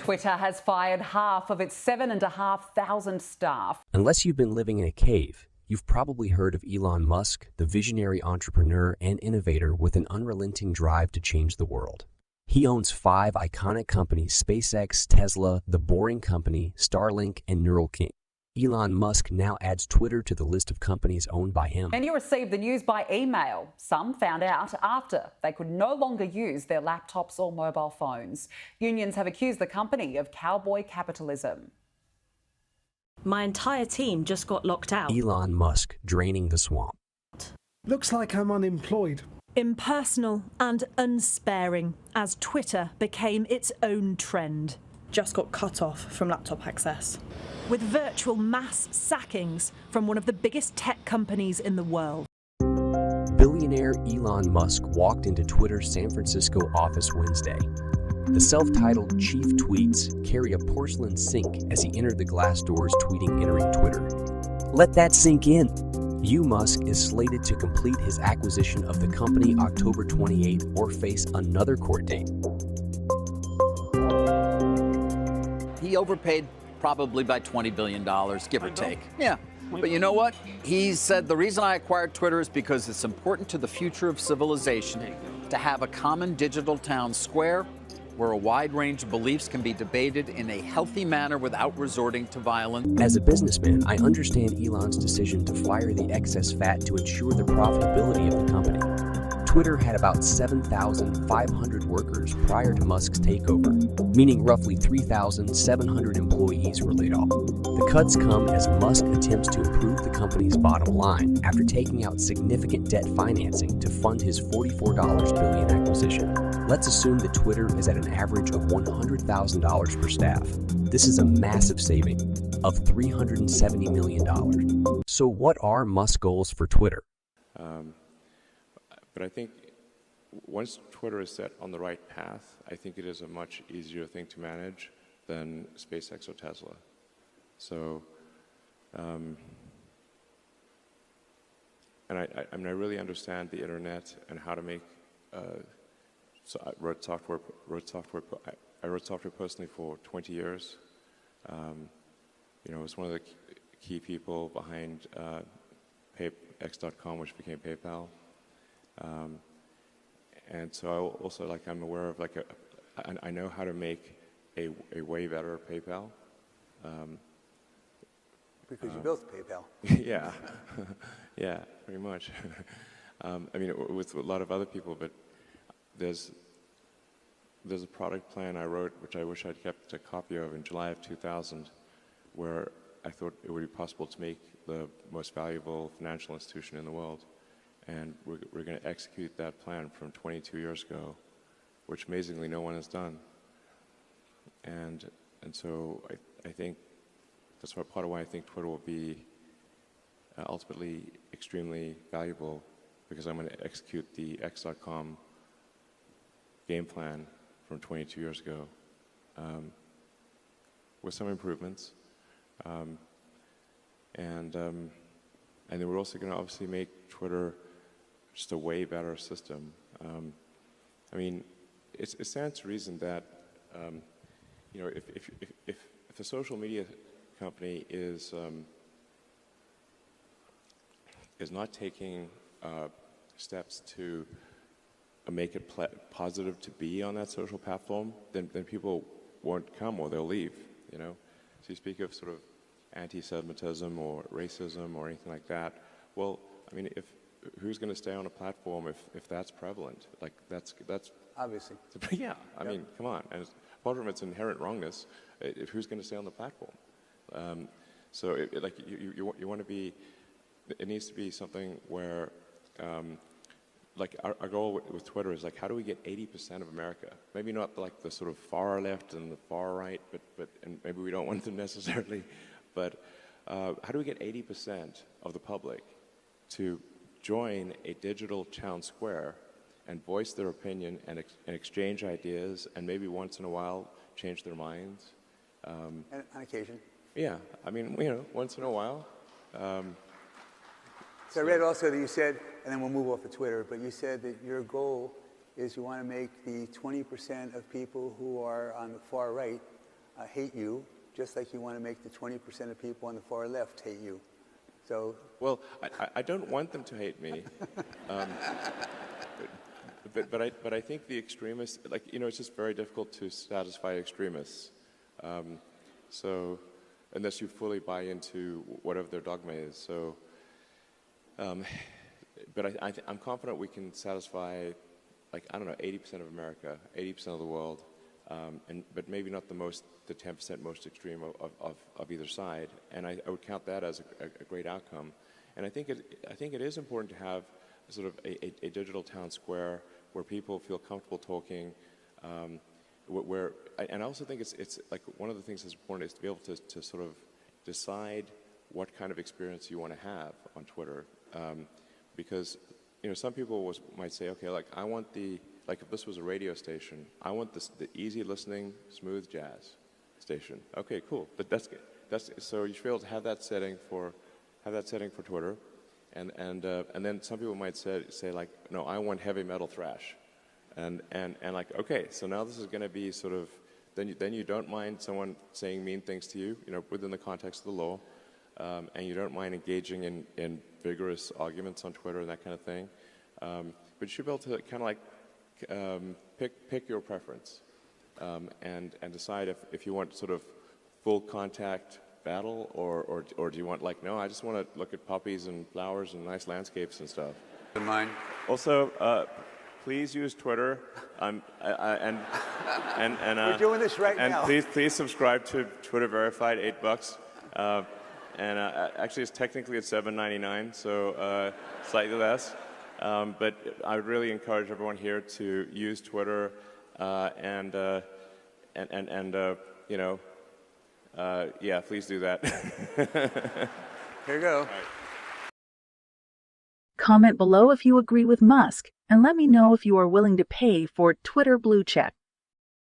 Twitter has fired half of its 7,500 staff. Unless you've been living in a cave, you've probably heard of Elon Musk, the visionary entrepreneur and innovator with an unrelenting drive to change the world. He owns 5 iconic companies: SpaceX, Tesla, The Boring Company, Starlink, and Neuralink. Elon Musk now adds Twitter to the list of companies owned by him. Many received the news by email. Some found out after they could no longer use their laptops or mobile phones. Unions have accused the company of cowboy capitalism. My entire team just got locked out. Elon Musk draining the swamp. Looks like I'm unemployed. Impersonal and unsparing as Twitter became its own trend. Just got cut off from laptop access. With virtual mass sackings from one of the biggest tech companies in the world. Billionaire Elon Musk walked into Twitter's San Francisco office Wednesday. The self-titled chief tweets carry a porcelain sink as he entered the glass doors, tweeting entering Twitter. Let that sink in. Musk is slated to complete his acquisition of the company October 28 or face another court date. He overpaid probably by $20 billion, give or take. Yeah, but you know what? He said, the reason I acquired Twitter is because it's important to the future of civilization to have a common digital town square where a wide range of beliefs can be debated in a healthy manner without resorting to violence. As a businessman, I understand Elon's decision to fire the excess fat to ensure the profitability of the company. Twitter had about 7,500 workers prior to Musk's takeover, meaning roughly 3,700 employees were laid off. The cuts come as Musk attempts to improve the company's bottom line after taking out significant debt financing to fund his $44 billion acquisition. Let's assume that Twitter is at an average of $100,000 per staff. This is a massive saving of $370 million. So what are Musk's goals for Twitter? But I think once Twitter is set on the right path, I think it is a much easier thing to manage than SpaceX or Tesla. So, and I mean, I really understand the internet and how to make. So I wrote software. I wrote software personally for 20 years. You know, I was one of the key people behind X.com, which became PayPal. And so I also I'm aware of I know how to make a way better PayPal. Because you built PayPal. Yeah, yeah, pretty much. I mean, with a lot of other people, but there's a product plan I wrote, which I wish I'd kept a copy of in July of 2000, where I thought it would be possible to make the most valuable financial institution in the world. And we're going to execute that plan from 22 years ago, which amazingly no one has done. And so I think that's part of why I think Twitter will be ultimately extremely valuable, because I'm going to execute the X.com game plan from 22 years ago with some improvements. And then we're also going to obviously make Twitter just a way better system. I mean, it stands to reason that you know, if a social media company is not taking steps to make it positive to be on that social platform, then people won't come or they'll leave. You know, so you speak of sort of anti-Semitism or racism or anything like that. Well, I mean, who's going to stay on a platform if that's prevalent? Like that's obviously. Yeah, I mean, come on. And apart from its inherent wrongness, who's going to stay on the platform? So you want to be. It needs to be something where, like our goal with Twitter is how do we get 80% of America? Maybe not like the sort of far left and the far right, but and maybe we don't want them necessarily, but how do we get 80% of the public to join a digital town square and voice their opinion and exchange ideas and maybe once in a while change their minds? And on occasion. Yeah, I mean, you know, once in a while. So I read also that you said, and then we'll move off of Twitter, but you said that your goal is you want to make the 20% of people who are on the far right hate you, just like you want to make the 20% of people on the far left hate you. So, well, I don't want them to hate me, but I think the extremists, like, you know, it's just very difficult to satisfy extremists. So, unless you fully buy into whatever their dogma is. So, but I'm confident we can satisfy, like, I don't know, 80% of America, 80% of the world, but maybe not the 10% most extreme of either side. And I would count that as a great outcome. And I think it is important to have sort of a digital town square where people feel comfortable talking. And I also think it's like one of the things that's important is to be able to sort of decide what kind of experience you want to have on Twitter. Because, you know, some people might say, okay, like, I want like if this was a radio station, I want the easy listening, smooth jazz station. Okay, cool. But so you should be able to have that setting for Twitter, and then some people might say like, no, I want heavy metal thrash, and like, okay, so now this is going to be sort of then you don't mind someone saying mean things to you, you know, within the context of the law, and you don't mind engaging in vigorous arguments on Twitter and that kind of thing, but you should be able to kind of like pick your preference, and decide if you want sort of full contact battle or do you want, like, no, I just want to look at poppies and flowers and nice landscapes and stuff. mine. Also, please use Twitter, and We're doing this right now. And please subscribe to Twitter Verified, $8. Actually, it's technically at $7.99, so slightly less. But I would really encourage everyone here to use Twitter, and you know, yeah, please do that. Here you go. Right. Comment below if you agree with Musk, and let me know if you are willing to pay for Twitter Blue Check.